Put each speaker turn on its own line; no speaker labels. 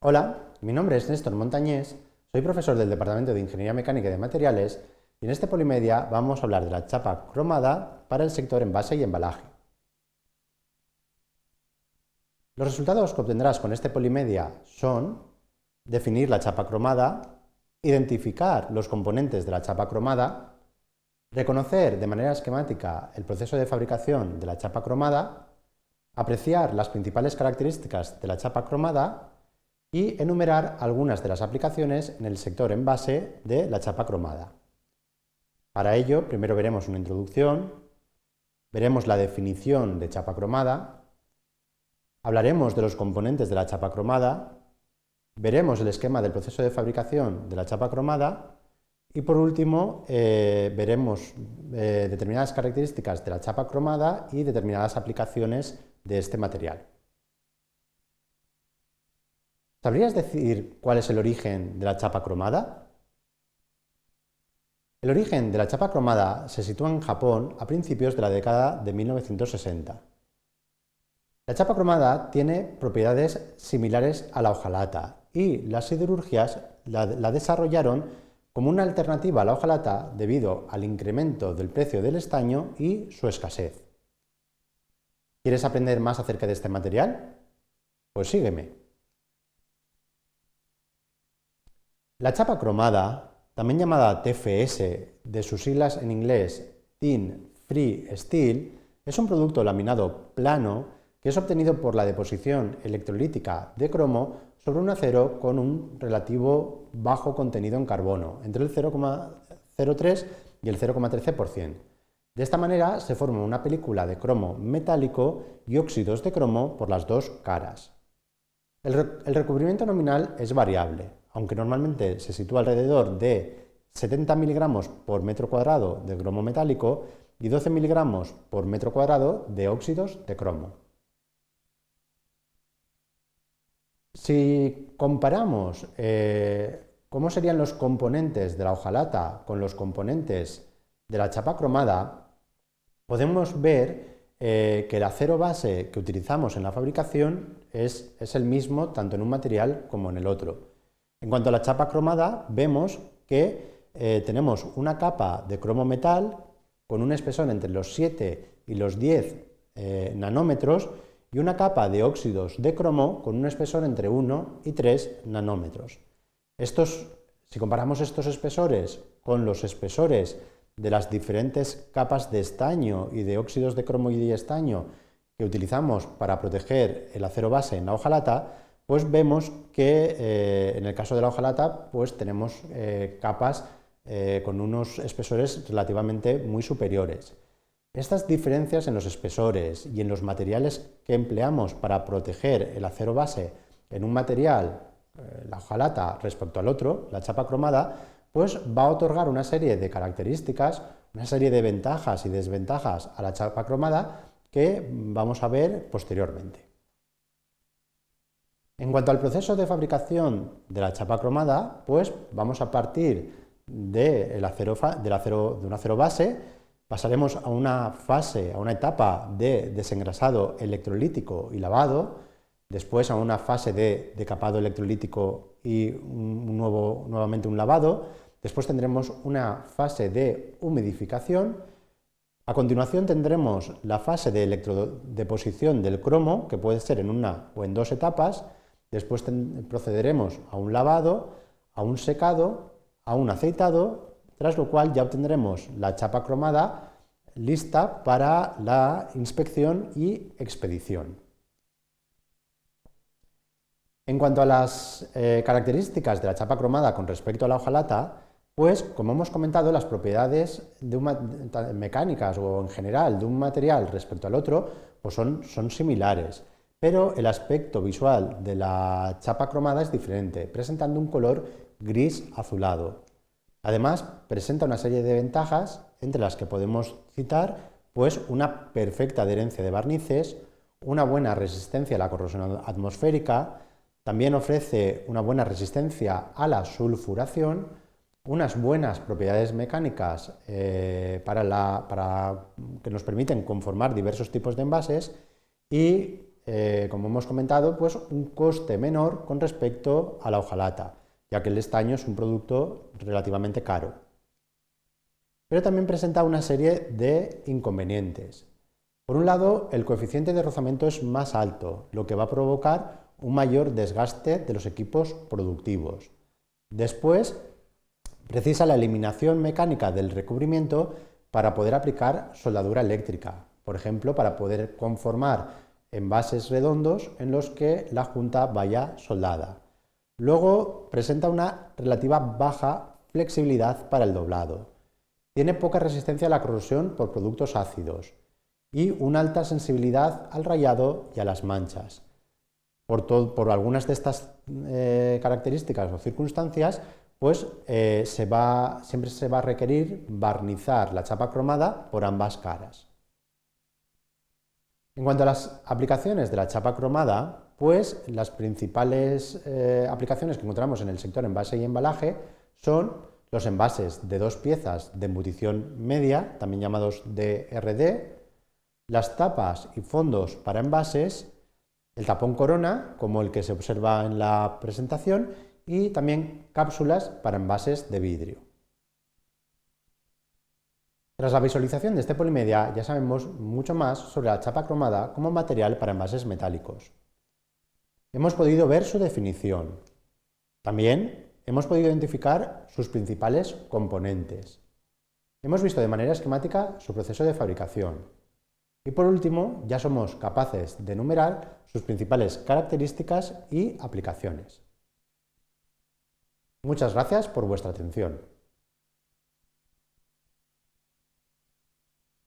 Hola, mi nombre es Néstor Montañés, soy profesor del Departamento de Ingeniería Mecánica y de Materiales y en este Polimedia vamos a hablar de la chapa cromada para el sector envase y embalaje. Los resultados que obtendrás con este Polimedia son definir la chapa cromada, identificar los componentes de la chapa cromada, reconocer de manera esquemática el proceso de fabricación de la chapa cromada, apreciar las principales características de la chapa cromada y enumerar algunas de las aplicaciones en el sector envase de la chapa cromada. Para ello, primero veremos una introducción, veremos la definición de chapa cromada, hablaremos de los componentes de la chapa cromada, veremos el esquema del proceso de fabricación de la chapa cromada y por último veremos determinadas características de la chapa cromada y determinadas aplicaciones de este material. ¿Sabrías decir cuál es el origen de la chapa cromada? El origen de la chapa cromada se sitúa en Japón a principios de la década de 1960. La chapa cromada tiene propiedades similares a la hojalata y las siderurgias la desarrollaron como una alternativa a la hojalata debido al incremento del precio del estaño y su escasez. ¿Quieres aprender más acerca de este material? Pues sígueme. La chapa cromada, también llamada TFS, de sus siglas en inglés Thin Free Steel, es un producto laminado plano que es obtenido por la deposición electrolítica de cromo sobre un acero con un relativo bajo contenido en carbono, entre el 0,03 y el 0,13%. De esta manera se forma una película de cromo metálico y óxidos de cromo por las dos caras. El recubrimiento nominal es variable, aunque normalmente se sitúa alrededor de 70 miligramos por metro cuadrado de cromo metálico y 12 miligramos por metro cuadrado de óxidos de cromo. Si comparamos cómo serían los componentes de la hojalata con los componentes de la chapa cromada, podemos ver que el acero base que utilizamos en la fabricación es el mismo tanto en un material como en el otro. En cuanto a la chapa cromada, vemos que tenemos una capa de cromo metal con un espesor entre los 7 y los 10 nanómetros y una capa de óxidos de cromo con un espesor entre 1 y 3 nanómetros. Si comparamos estos espesores con los espesores de las diferentes capas de estaño y de óxidos de cromo y de estaño que utilizamos para proteger el acero base en la hojalata, pues vemos que en el caso de la hojalata pues tenemos capas con unos espesores relativamente muy superiores. Estas diferencias en los espesores y en los materiales que empleamos para proteger el acero base en un material, la hojalata respecto al otro, la chapa cromada, pues va a otorgar una serie de características, una serie de ventajas y desventajas a la chapa cromada que vamos a ver posteriormente. En cuanto al proceso de fabricación de la chapa cromada, pues vamos a partir de un acero base, pasaremos a una etapa de desengrasado electrolítico y lavado, después a una fase de decapado electrolítico y nuevamente un lavado, después tendremos una fase de humidificación, a continuación tendremos la fase de electrodeposición del cromo, que puede ser en una o en dos etapas, después procederemos a un lavado, a un secado, a un aceitado, tras lo cual ya obtendremos la chapa cromada lista para la inspección y expedición. En cuanto a las características de la chapa cromada con respecto a la hojalata, pues como hemos comentado, las propiedades mecánicas o en general de un material respecto al otro pues son similares, pero el aspecto visual de la chapa cromada es diferente, presentando un color gris azulado. Además, presenta una serie de ventajas, entre las que podemos citar pues una perfecta adherencia de barnices, una buena resistencia a la corrosión atmosférica, también ofrece una buena resistencia a la sulfuración, unas buenas propiedades mecánicas que nos permiten conformar diversos tipos de envases y como hemos comentado, pues un coste menor con respecto a la hojalata, ya que el estaño es un producto relativamente caro. Pero también presenta una serie de inconvenientes. Por un lado, el coeficiente de rozamiento es más alto, lo que va a provocar un mayor desgaste de los equipos productivos. Después, precisa la eliminación mecánica del recubrimiento para poder aplicar soldadura eléctrica, por ejemplo, para poder conformar envases redondos en los que la junta vaya soldada. Luego, presenta una relativa baja flexibilidad para el doblado. Tiene poca resistencia a la corrosión por productos ácidos y una alta sensibilidad al rayado y a las manchas. Por algunas de estas características o circunstancias, pues siempre se va a requerir barnizar la chapa cromada por ambas caras. En cuanto a las aplicaciones de la chapa cromada, pues las principales aplicaciones que encontramos en el sector envase y embalaje son los envases de 2 piezas de embutición media, también llamados DRD, las tapas y fondos para envases, el tapón corona, como el que se observa en la presentación, y también cápsulas para envases de vidrio. Tras la visualización de este Polimedia ya sabemos mucho más sobre la chapa cromada como material para envases metálicos. Hemos podido ver su definición. También hemos podido identificar sus principales componentes. Hemos visto de manera esquemática su proceso de fabricación. Y por último, ya somos capaces de enumerar sus principales características y aplicaciones. Muchas gracias por vuestra atención.